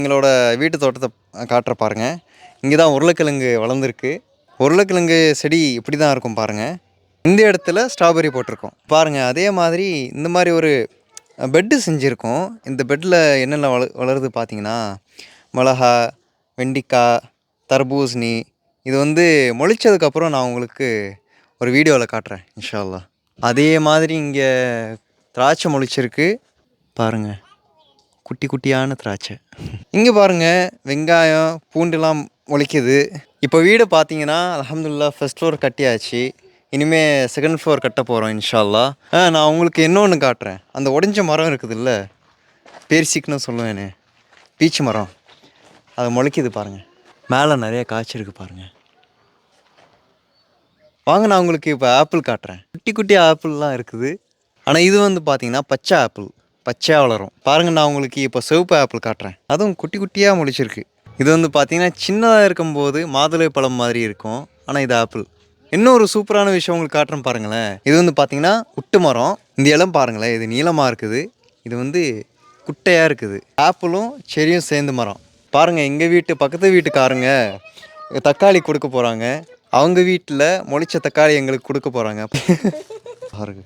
எங்களோட வீட்டு தோட்டத்தை காட்டுற பாருங்க. இங்கே தான் உருளைக்கிழங்கு வளர்ந்துருக்கு. உருளைக்கிழங்கு செடி இப்படி தான் இருக்கும் பாருங்கள். இந்த இடத்துல ஸ்ட்ராபெரி போட்டிருக்கோம் பாருங்கள். அதே மாதிரி இந்த மாதிரி ஒரு பெட்டு செஞ்சுருக்கோம். இந்த பெட்டில் என்னென்ன வளருது பார்த்தீங்கன்னா, மிளகா, வெண்டிக்காய், தர்பூசணி. இது வந்து முளைச்சதுக்கப்புறம் நான் உங்களுக்கு ஒரு வீடியோவில் காட்டுறேன் இன்ஷா அல்லாஹ். அதே மாதிரி இங்கே திராட்சை முளைச்சிருக்கு பாருங்கள். குட்டி குட்டியான திராட்சை. இங்கே பாருங்கள், வெங்காயம் பூண்டுலாம் முளைக்குது. இப்போ வீடு பார்த்தீங்கன்னா அல்ஹம்துலில்லாஹ் ஃபர்ஸ்ட் ஃப்ளோர் கட்டியாச்சு. இனிமேல் செகண்ட் ஃப்ளோர் கட்ட போகிறோம் இன்ஷா அல்லாஹ். நான் உங்களுக்கு இன்னொன்று காட்டுறேன். அந்த உடஞ்ச மரம் இருக்குதுல்ல, பேர்சிக்னு சொல்லுவேனே, பீச்சு மரம், அது முளைக்குது பாருங்கள். மேலே நிறைய காய்ச்சிருக்கு பாருங்கள். வாங்க, நான் உங்களுக்கு இப்போ ஆப்பிள் காட்டுறேன். குட்டி குட்டி ஆப்பிள்லாம் இருக்குது. ஆனால் இது வந்து பார்த்தீங்கன்னா பச்சை ஆப்பிள், பச்சையாக வளரும் பாருங்கள். நான் உங்களுக்கு இப்போ சிவப்பு ஆப்பிள் காட்டுறேன். அதுவும் குட்டி குட்டியாக முளைச்சிருக்கு. இது வந்து பார்த்தீங்கன்னா சின்னதாக இருக்கும்போது மாதுளை பழம் மாதிரி இருக்கும். ஆனால் இது ஆப்பிள். இன்னொரு சூப்பரான விஷயம் உங்களுக்கு காட்டுறேன் பாருங்களேன். இது வந்து பார்த்தீங்கன்னா உட்டு மரம். இந்த இடம் பாருங்களேன், இது நீளமாக இருக்குது. இது வந்து குட்டையாக இருக்குது. ஆப்பிளும் செரியும் சேர்ந்து மரம் பாருங்கள். எங்கள் வீட்டு பக்கத்து வீட்டுக்காரங்க தக்காளி கொடுக்க போகிறாங்க. அவங்க வீட்டில் முளைச்ச தக்காளி எங்களுக்கு கொடுக்க போகிறாங்க பாருங்க.